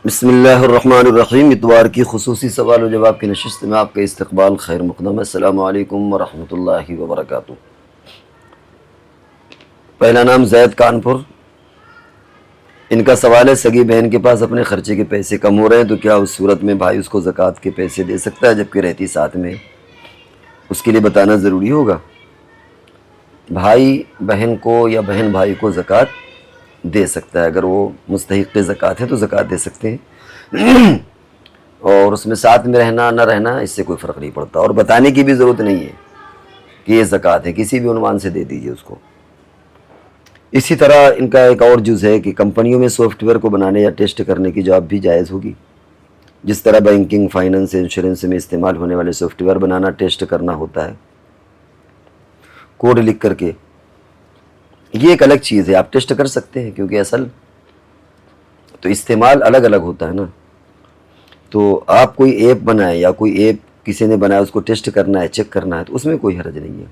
بسم اللہ الرحمن الرحیم۔ اتوار کی خصوصی سوال و جواب کی نشست میں آپ کا استقبال خیر مقدم ہے۔ السلام علیکم ورحمۃ اللہ وبرکاتہ۔ پہلا نام زید کانپور۔ ان کا سوال ہے، سگی بہن کے پاس اپنے خرچے کے پیسے کم ہو رہے ہیں تو کیا اس صورت میں بھائی اس کو زکوٰۃ کے پیسے دے سکتا ہے جبکہ رہتی ساتھ میں؟ اس کے لیے بتانا ضروری ہوگا۔ بھائی بہن کو یا بہن بھائی کو زکوٰۃ دے سکتا ہے، اگر وہ مستحق زکوٰۃ ہے تو زکوٰۃ دے سکتے ہیں، اور اس میں ساتھ میں رہنا نہ رہنا اس سے کوئی فرق نہیں پڑتا، اور بتانے کی بھی ضرورت نہیں ہے کہ یہ زکوٰۃ ہے، کسی بھی عنوان سے دے دیجئے اس کو۔ اسی طرح ان کا ایک اور جز ہے کہ کمپنیوں میں سافٹ ویئر کو بنانے یا ٹیسٹ کرنے کی جاب بھی جائز ہوگی، جس طرح بینکنگ، فائننس، انشورنس میں استعمال ہونے والے سافٹ ویئر بنانا، ٹیسٹ کرنا ہوتا ہے کوڈ لکھ کر کے۔ یہ ایک الگ چیز ہے، آپ ٹیسٹ کر سکتے ہیں، کیونکہ اصل تو استعمال الگ الگ ہوتا ہے نا۔ تو آپ کوئی ایپ بنائیں یا کوئی ایپ کسی نے بنایا، اس کو ٹیسٹ کرنا ہے، چیک کرنا ہے، تو اس میں کوئی حرج نہیں ہے،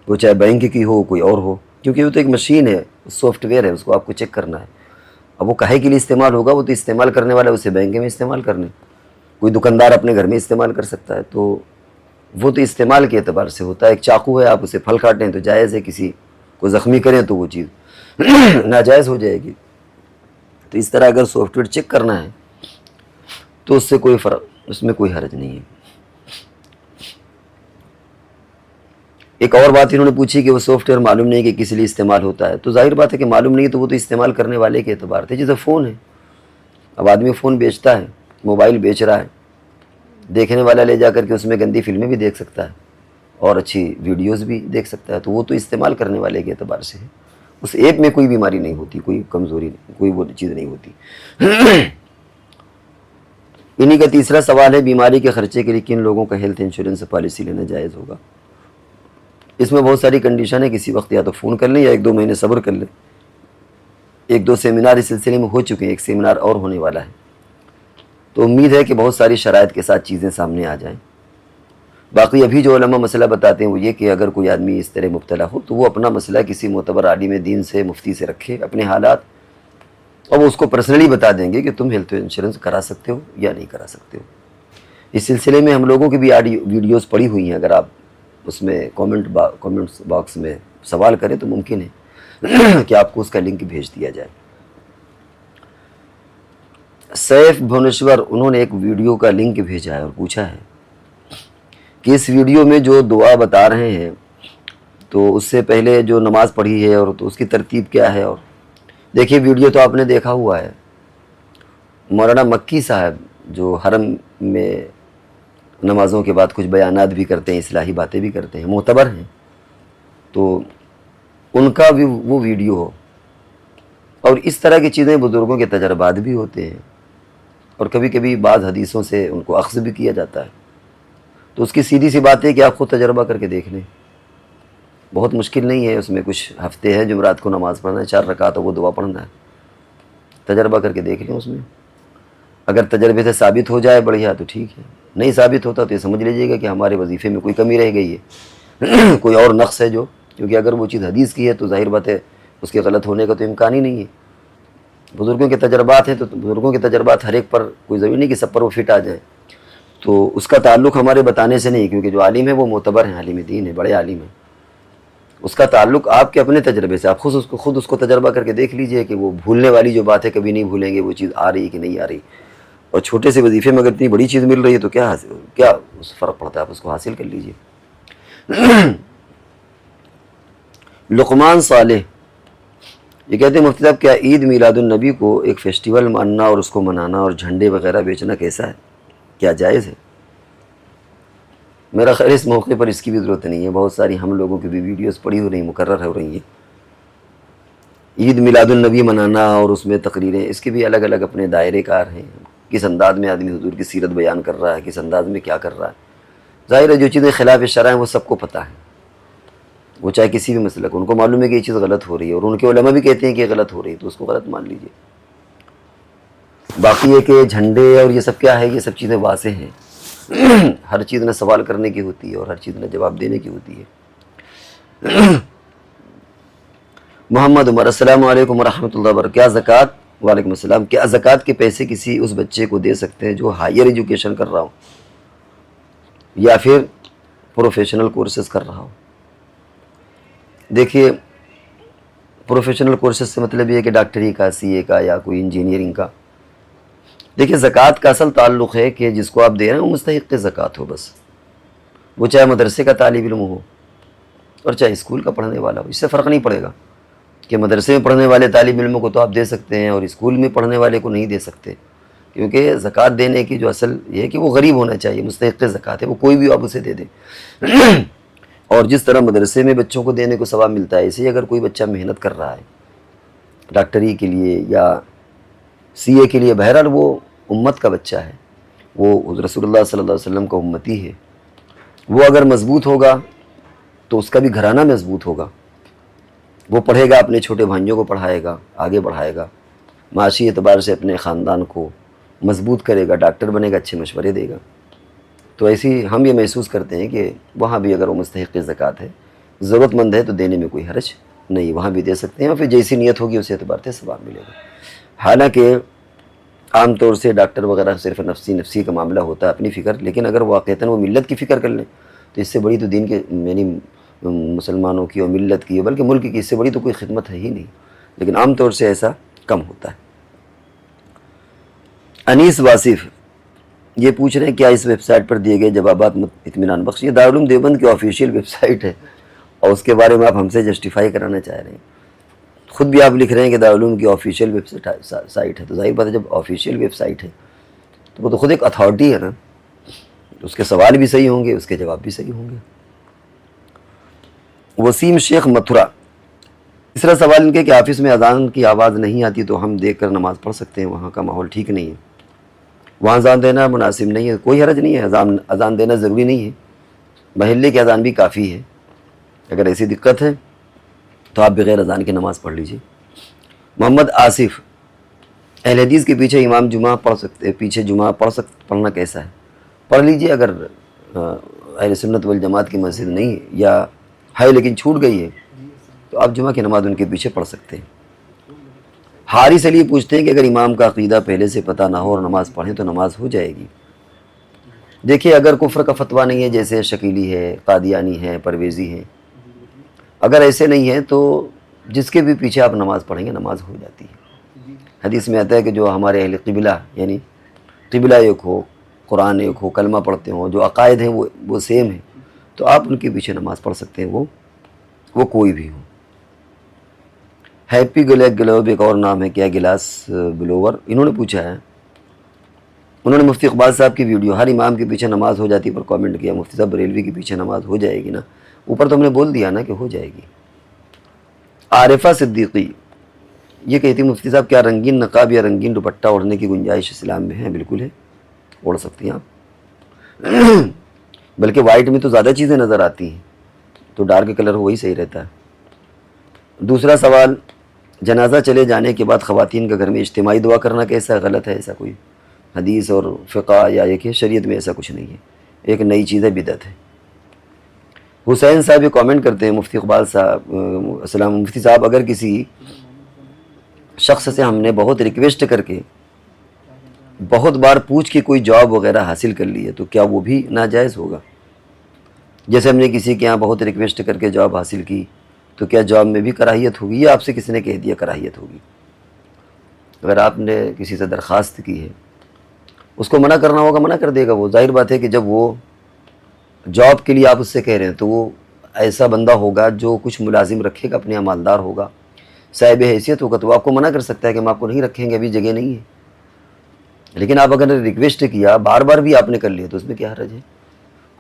وہ چاہے بینک کی ہو کوئی اور ہو، کیونکہ وہ تو ایک مشین ہے، سافٹ ویئر ہے، اس کو آپ کو چیک کرنا ہے۔ اب وہ کہے کے لیے استعمال ہوگا، وہ تو استعمال کرنے والا ہے، اسے بینک میں استعمال کرنے، کوئی دکاندار اپنے گھر میں استعمال کر سکتا ہے، تو وہ تو استعمال کے اعتبار سے ہوتا ہے۔ ایک چاقو ہے، آپ اسے پھل کاٹیں تو جائز ہے، کسی کو زخمی کریں تو وہ چیز ناجائز ہو جائے گی۔ تو اس طرح اگر سافٹ ویئر چیک کرنا ہے تو اس سے کوئی فرق، اس میں کوئی حرج نہیں ہے۔ ایک اور بات انہوں نے پوچھی کہ وہ سافٹ ویئر معلوم نہیں کہ کس لیے استعمال ہوتا ہے، تو ظاہر بات ہے کہ معلوم نہیں تو وہ تو استعمال کرنے والے کے اعتبار سے، جیسے فون ہے، اب آدمی فون بیچتا ہے، موبائل بیچ رہا ہے، دیکھنے والا لے جا کر کے اس میں گندی فلمیں بھی دیکھ سکتا ہے اور اچھی ویڈیوز بھی دیکھ سکتا ہے، تو وہ تو استعمال کرنے والے کے اعتبار سے ہے، اس ایپ میں کوئی بیماری نہیں ہوتی، کوئی کمزوری نہیں، کوئی وہ چیز نہیں ہوتی۔ انہی کا تیسرا سوال ہے، بیماری کے خرچے کے لیے کن لوگوں کا ہیلتھ انشورنس پالیسی لینا جائز ہوگا؟ اس میں بہت ساری کنڈیشن ہے، کسی وقت یا تو فون کر لیں یا 1-2 مہینے صبر کر لیں۔ 1-2 سیمینار اس سلسلے میں ہو چکے ہیں، ایک سیمینار اور ہونے والا ہے، تو امید ہے کہ بہت ساری شرائط کے ساتھ چیزیں سامنے آ جائیں۔ باقی ابھی جو علماء مسئلہ بتاتے ہیں وہ یہ کہ اگر کوئی آدمی اس طرح مبتلا ہو تو وہ اپنا مسئلہ کسی معتبر عالم دین سے، مفتی سے رکھے اپنے حالات، اور وہ اس کو پرسنلی بتا دیں گے کہ تم ہیلتھ انشورنس کرا سکتے ہو یا نہیں کرا سکتے ہو۔ اس سلسلے میں ہم لوگوں کی بھی ویڈیوز پڑی ہوئی ہیں، اگر آپ اس میں کامنٹس باکس میں سوال کریں تو ممکن ہے کہ آپ کو اس کا لنک بھیج دیا جائے۔ سیف بھونیشور، انہوں نے ایک ویڈیو کا لنک بھیجا ہے اور پوچھا ہے کہ اس ویڈیو میں جو دعا بتا رہے ہیں تو اس سے پہلے جو نماز پڑھی ہے اور تو اس کی ترتیب کیا ہے؟ اور دیکھیے ویڈیو تو آپ نے دیکھا ہوا ہے، مولانا مکی صاحب جو حرم میں نمازوں کے بعد کچھ بیانات بھی کرتے ہیں، اصلاحی باتیں بھی کرتے ہیں، معتبر ہیں، تو ان کا بھی وہ ویڈیو ہو، اور اس طرح کی چیزیں بزرگوں کے تجربات بھی ہوتے ہیں، اور کبھی کبھی بعض حدیثوں سے ان کو اخذ بھی کیا جاتا ہے، تو اس کی سیدھی سی بات ہے کہ آپ خود تجربہ کر کے دیکھ لیں، بہت مشکل نہیں ہے، اس میں کچھ ہفتے ہیں، جمعرات کو نماز پڑھنا ہے، 4 رکعت وہ دعا پڑھنا ہے، تجربہ کر کے دیکھ لیں۔ اس میں اگر تجربے سے ثابت ہو جائے بڑھیا تو ٹھیک ہے، نہیں ثابت ہوتا تو یہ سمجھ لیجیے گا کہ ہمارے وظیفے میں کوئی کمی رہ گئی ہے، کوئی اور نقص ہے جو، کیونکہ اگر وہ چیز حدیث کی ہے تو ظاہر بات ہے اس کے غلط ہونے کا تو امکان ہی نہیں ہے۔ بزرگوں کے تجربات ہیں تو بزرگوں کے تجربات ہر ایک پر کوئی ضروری نہیں کہ سب پر وہ فٹ آ جائیں، تو اس کا تعلق ہمارے بتانے سے نہیں، کیونکہ جو عالم ہے وہ معتبر ہیں، عالم دین ہے، بڑے عالم ہیں، اس کا تعلق آپ کے اپنے تجربے سے، آپ خود اس کو تجربہ کر کے دیکھ لیجئے کہ وہ بھولنے والی جو بات ہے کبھی نہیں بھولیں گے، وہ چیز آ رہی کہ نہیں آ رہی، اور چھوٹے سے وظیفے میں اگر اتنی بڑی چیز مل رہی ہے تو کیا اس فرق پڑتا ہے، آپ اس کو حاصل کر لیجئے۔ لقمان صالح یہ کہتے ہیں، مفتی صاحب کیا عید میلاد النبی کو ایک فیسٹیول ماننا اور اس کو منانا اور جھنڈے وغیرہ بیچنا کیسا ہے، کیا جائز ہے؟ میرا خیال اس موقع پر اس کی بھی ضرورت نہیں ہے، بہت ساری ہم لوگوں کی بھی ویڈیوز پڑی ہو رہی ہیں، مقرر ہو رہی ہیں۔ عید میلاد النبی منانا اور اس میں تقریریں، اس کے بھی الگ الگ اپنے دائرے کار ہیں، کس انداز میں آدمی حضور کی سیرت بیان کر رہا ہے، کس انداز میں کیا کر رہا ہے۔ ظاہر ہے جو چیزیں خلاف شرع ہیں وہ سب کو پتہ ہے، وہ چاہے کسی بھی مسلک، ان کو معلوم ہے کہ یہ چیز غلط ہو رہی ہے، اور ان کے علماء بھی کہتے ہیں کہ یہ غلط ہو رہی ہے، تو اس کو غلط مان لیجئے۔ باقی یہ کہ جھنڈے اور یہ سب کیا ہے، یہ سب چیزیں واضح ہیں، ہر چیز نہ سوال کرنے کی ہوتی ہے اور ہر چیز نہ جواب دینے کی ہوتی ہے۔ محمد عمر، السلام علیکم ورحمۃ اللہ وبرکاتہ۔ کیا زکوٰۃ وعلیکم السلام. کیا زکوٰۃ کے پیسے کسی اس بچے کو دے سکتے ہیں جو ہائر ایجوکیشن کر رہا ہو یا پھر پروفیشنل کورسز کر رہا ہو؟ دیکھیے پروفیشنل کورسز سے مطلب یہ ہے کہ ڈاکٹری کا، سی اے کا یا کوئی انجینئرنگ کا. دیکھیے زکوٰۃ کا اصل تعلق ہے کہ جس کو آپ دے رہے ہیں وہ مستحق زکوٰۃ ہو بس. وہ چاہے مدرسے کا طالب علم ہو اور چاہے اسکول کا پڑھنے والا ہو، اس سے فرق نہیں پڑے گا کہ مدرسے میں پڑھنے والے طالب علموں کو تو آپ دے سکتے ہیں اور اسکول میں پڑھنے والے کو نہیں دے سکتے، کیونکہ زکوٰۃ دینے کی جو اصل یہ ہے کہ وہ غریب ہونا چاہیے، مستحق زکوٰۃ ہے، وہ کوئی بھی آپ اسے دے دیں. اور جس طرح مدرسے میں بچوں کو دینے کو ثواب ملتا ہے، اسی لیے اگر کوئی بچہ محنت کر رہا ہے ڈاکٹری کے لیے یا سی اے کے لیے، بہرحال وہ امت کا بچہ ہے، وہ رسول اللہ صلی اللہ علیہ وسلم کا امتی ہے. وہ اگر مضبوط ہوگا تو اس کا بھی گھرانہ مضبوط ہوگا، وہ پڑھے گا، اپنے چھوٹے بھائیوں کو پڑھائے گا، آگے بڑھائے گا، معاشی اعتبار سے اپنے خاندان کو مضبوط کرے گا، ڈاکٹر بنے گا، اچھے مشورے دے گا. تو ایسی ہم یہ محسوس کرتے ہیں کہ وہاں بھی اگر وہ مستحق زکوٰۃ ہے، ضرورت مند ہے، تو دینے میں کوئی حرج نہیں، وہاں بھی دے سکتے ہیں، اور پھر جیسی نیت ہوگی اس اعتبار سے ثواب ملے گا. حالانکہ عام طور سے ڈاکٹر وغیرہ صرف نفسی کا معاملہ ہوتا ہے، اپنی فکر، لیکن اگر واقعتاً وہ ملت کی فکر کر لیں تو اس سے بڑی تو دین کے یعنی مسلمانوں کی اور ملت کی بلکہ ملک کی اس سے بڑی تو کوئی خدمت ہے ہی نہیں. لیکن عام طور سے ایسا کم ہوتا ہے. انیس واصف یہ پوچھ رہے ہیں کیا اس ویب سائٹ پر دیے گئے جوابات اطمینان بخش؟ یہ دارالعلوم دیوبند کی آفیشیل ویب سائٹ ہے اور اس کے بارے میں آپ ہم سے جسٹیفائی کرانا چاہ رہے ہیں. خود بھی آپ لکھ رہے ہیں کہ دارالعلوم کی آفیشیل ویب سائٹ ہے، تو ظاہر بات ہے جب آفیشیل ویب سائٹ ہے تو وہ تو خود ایک اتھارٹی ہے نا، اس کے سوال بھی صحیح ہوں گے، اس کے جواب بھی صحیح ہوں گے. وسیم شیخ متھرا تیسرا سوال ان کے کہ آفس میں اذان کی آواز نہیں آتی تو ہم دیکھ کر نماز پڑھ سکتے ہیں؟ وہاں کا ماحول ٹھیک نہیں ہے، وہاں اذان دینا مناسب نہیں ہے. کوئی حرج نہیں ہے، اذان دینا ضروری نہیں ہے، محلے کی اذان بھی کافی ہے. اگر ایسی دقت ہے تو آپ بغیر اذان کی نماز پڑھ لیجیے. محمد آصف اہل حدیث کے پیچھے امام جمعہ پڑھ سکتے، پیچھے جمعہ پڑھنا کیسا ہے؟ پڑھ لیجیے. اگر اہل سنت والجماعت کی مسجد نہیں ہے یا ہے لیکن چھوٹ گئی ہے تو آپ جمعہ کی نماز ان کے پیچھے پڑھ سکتے ہیں. حارث علی پوچھتے ہیں کہ اگر امام کا عقیدہ پہلے سے پتہ نہ ہو اور نماز پڑھیں تو نماز ہو جائے گی؟ دیکھیے اگر کفر کا فتویٰ نہیں ہے، جیسے شکیلی ہے، قادیانی ہے، پرویزی ہے، اگر ایسے نہیں ہے تو جس کے بھی پیچھے آپ نماز پڑھیں گے نماز ہو جاتی ہے. حدیث میں آتا ہے کہ جو ہمارے اہل قبلہ یعنی قبلہ ایک ہو، قرآن ایک ہو، کلمہ پڑھتے ہوں، جو عقائد ہیں وہ سیم ہیں، تو آپ ان کے پیچھے نماز پڑھ سکتے ہیں، وہ کوئی بھی ہو. ہیپی گلوب ایک اور نام ہے، کیا گلاس بلوور انہوں نے پوچھا ہے. انہوں نے مفتی اقبال صاحب کی ویڈیو ہر امام کے پیچھے نماز ہو جاتی پر کامنٹ کیا. مفتی صاحب بریلوی کے پیچھے نماز ہو جائے گی نا؟ اوپر تو ہم نے بول دیا نا کہ ہو جائے گی. عارفہ صدیقی یہ کہتی مفتی صاحب کیا رنگین نقاب یا رنگین دوپٹہ اوڑھنے کی گنجائش اسلام میں ہے؟ بالکل ہے، اوڑھ سکتی ہیں آپ. بلکہ وائٹ میں تو زیادہ چیزیں نظر آتی ہیں، تو ڈارک کلر وہی صحیح رہتا ہے. دوسرا سوال جنازہ چلے جانے کے بعد خواتین کا گھر میں اجتماعی دعا کرنا کیسا غلط ہے؟ ایسا کوئی حدیث اور فقہ یا یہ کہ شریعت میں ایسا کچھ نہیں ہے، ایک نئی چیز ہے، بدعت ہے. حسین صاحب یہ کامنٹ کرتے ہیں مفتی اقبال صاحب السلام مفتی صاحب اگر کسی شخص سے ہم نے بہت ریکویسٹ کر کے بہت بار پوچھ کے کوئی جاب وغیرہ حاصل کر لی ہے تو کیا وہ بھی ناجائز ہوگا؟ جیسے ہم نے کسی کے ہاں بہت ریکویسٹ کر کے جاب حاصل کی تو کیا جاب میں بھی کراہیت ہوگی یا آپ سے کسی نے کہہ دیا کراہیت ہوگی؟ اگر آپ نے کسی سے درخواست کی ہے اس کو منع کرنا ہوگا، منع کر دے گا وہ. ظاہر بات ہے کہ جب وہ جاب کے لیے آپ اس سے کہہ رہے ہیں تو وہ ایسا بندہ ہوگا جو کچھ ملازم رکھے گا، اپنے مالدار ہوگا، صاحب حیثیت ہوگا، تو وہ آپ کو منع کر سکتا ہے کہ ہم آپ کو نہیں رکھیں گے، ابھی جگہ نہیں ہے. لیکن آپ اگر ریکویسٹ کیا بار بار بھی آپ نے کر لیا تو اس میں کیا حرج ہے؟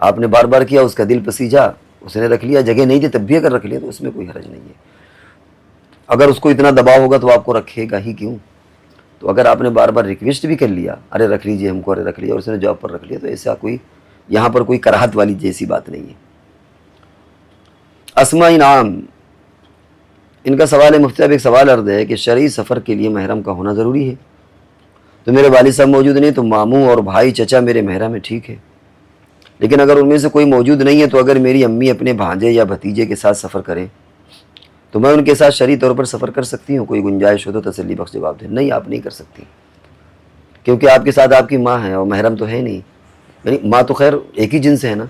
آپ نے بار بار کیا، اس کا دل پسیجا، اس نے رکھ لیا، جگہ نہیں تھی تب بھی اگر رکھ لیا تو اس میں کوئی حرج نہیں ہے. اگر اس کو اتنا دباؤ ہوگا تو آپ کو رکھے گا ہی کیوں؟ تو اگر آپ نے بار بار ریکویسٹ بھی کر لیا، ارے رکھ لیجئے ہم کو، ارے رکھ لیا، اور اس نے جاب پر رکھ لیا، تو ایسا کوئی یہاں پر کوئی کراہت والی جیسی بات نہیں ہے. اسماء انعام ان کا سوال ہے مفتی صاحب ایک سوال عرض ہے کہ شرعی سفر کے لیے محرم کا ہونا ضروری ہے؟ تو میرے والد صاحب موجود نہیں تو ماموں اور بھائی چچا میرے محرم ہے، ٹھیک ہے. لیکن اگر ان میں سے کوئی موجود نہیں ہے تو اگر میری امی اپنے بھانجے یا بھتیجے کے ساتھ سفر کریں تو میں ان کے ساتھ شرعی طور پر سفر کر سکتی ہوں؟ کوئی گنجائش ہو تو تسلی بخش جواب دیں۔ نہیں، آپ نہیں کر سکتی، کیونکہ آپ کے ساتھ آپ کی ماں ہے اور محرم تو ہے نہیں، یعنی ماں تو خیر ایک ہی جنس ہے نا،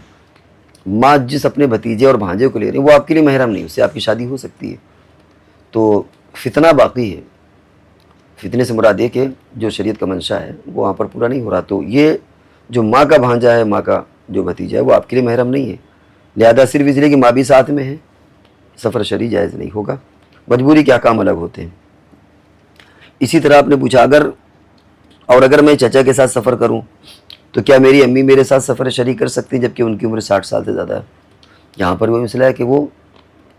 ماں جس اپنے بھتیجے اور بھانجے کو لے رہی ہے وہ آپ کے لیے محرم نہیں، اس سے آپ کی شادی ہو سکتی ہے۔ تو فتنہ باقی ہے، فتنے سے مراد یہ کہ جو شریعت کا منشا ہے وہ وہاں پر پورا نہیں ہو رہا، تو یہ جو ماں کا بھانجا ہے، ماں کا جو بھتیجا ہے وہ آپ کے لیے محرم نہیں ہے، لہذا صرف اس لیے کہ ماں بھی ساتھ میں ہے سفر شرعی جائز نہیں ہوگا، مجبوری کے احکام الگ ہوتے ہیں۔ اسی طرح آپ نے پوچھا اگر میں چچا کے ساتھ سفر کروں تو کیا میری امی میرے ساتھ سفر شرعی کر سکتی ہیں جبکہ ان کی عمر 60 سال سے زیادہ ہے؟ یہاں پر وہ مسئلہ ہے کہ وہ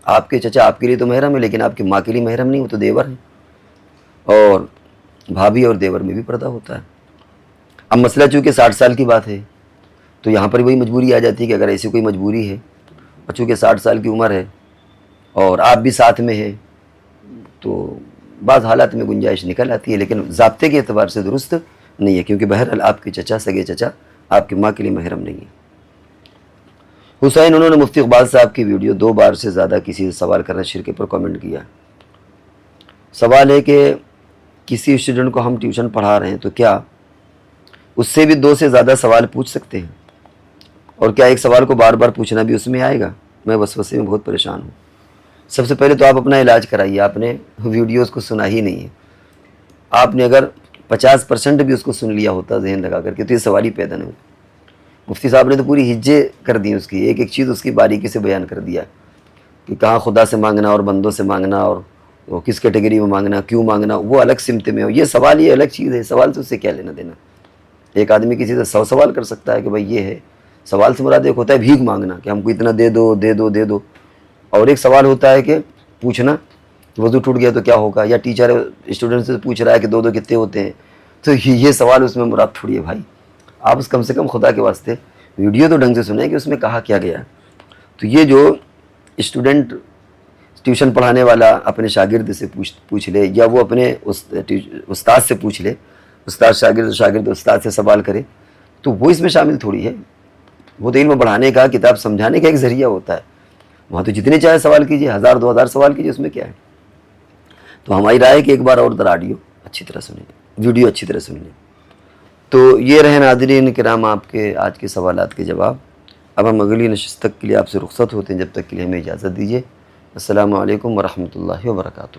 آپ کے چچا آپ کے لیے تو محرم ہے لیکن آپ کی ماں کے لیے محرم نہیں، وہ تو دیور ہیں، اور بھابھی اور دیور میں بھی پردہ ہوتا ہے۔ اب مسئلہ چونکہ 60 سال کی بات ہے تو یہاں پر وہی مجبوری آ جاتی ہے کہ اگر ایسی کوئی مجبوری ہے اور چونکہ 60 سال کی عمر ہے اور آپ بھی ساتھ میں ہیں تو بعض حالات میں گنجائش نکل آتی ہے، لیکن ضابطے کے اعتبار سے درست نہیں ہے، کیونکہ بہرحال آپ کے چچا، سگے چچا آپ کی ماں کے لیے محرم نہیں ہے۔ حسین، انہوں نے مفتی اقبال صاحب کی ویڈیو 2 بار سے زیادہ کسی سے سوال کرنا شرک پر کامنٹ کیا۔ سوال ہے کہ کسی اسٹوڈنٹ کو ہم ٹیوشن پڑھا رہے ہیں تو کیا اس سے بھی 2 سے زیادہ سوال پوچھ سکتے ہیں؟ اور کیا ایک سوال کو بار بار پوچھنا بھی اس میں آئے گا؟ میں وسوسے میں بہت پریشان ہوں۔ سب سے پہلے تو آپ اپنا علاج کرائیے، آپ نے ویڈیوز کو سنا ہی نہیں ہے، آپ نے اگر 50% بھی اس کو سن لیا ہوتا ذہن لگا کر کے تو یہ سوال ہی پیدا نہیں ہوتا۔ مفتی صاحب نے تو پوری ہجے کر دی اس کی، ایک ایک چیز اس کی باریکی سے بیان کر دیا کہ کہاں خدا سے مانگنا اور بندوں سے مانگنا اور کس کیٹیگری میں مانگنا، کیوں مانگنا، وہ الگ سمت میں ہو، یہ سوال یہ الگ چیز ہے، سوال سے اس سے کیا لینا دینا؟ ایک آدمی کسی سے 100 سوال کر سکتا ہے کہ بھائی یہ ہے، سوال سے مراد ایک ہوتا ہے بھیک مانگنا کہ ہم کو اتنا دے دو دے دو دے دو، اور ایک سوال ہوتا ہے کہ پوچھنا وضو ٹوٹ گیا تو کیا ہوگا، یا ٹیچر اسٹوڈنٹ سے پوچھ رہا ہے کہ 2 کتنے ہوتے ہیں، تو یہ سوال اس میں مراد تھوڑی ہے بھائی۔ آپ کم سے کم خدا کے واسطے ویڈیو تو ڈھنگ سے سنیں کہ اس میں کہا کیا گیا ہے۔ تو یہ جو اسٹوڈنٹ ٹیوشن پڑھانے والا اپنے شاگرد سے پوچھ لے یا وہ اپنے استاد سے پوچھ لے، استاد شاگرد استاد سے سوال کرے، تو وہ اس میں شامل تھوڑی ہے، وہ تو علم بڑھانے کا، کتاب سمجھانے کا ایک ذریعہ ہوتا ہے، وہاں تو جتنے چاہے سوال کیجئے، 1000 2000 سوال کیجئے، اس میں کیا ہے؟ تو ہماری رائے ہے کہ ایک بار اور آڈیو اچھی طرح سنیں، ویڈیو اچھی طرح سنیں۔ تو یہ رہے ناظرین کرام آپ کے آج کے سوالات کے جواب۔ اب ہم اگلی نشست تک کے لیے آپ سے رخصت ہوتے ہیں، جب تک کے لیے ہمیں اجازت دیجیے۔ السلام علیکم ورحمۃ اللہ وبرکاتہ۔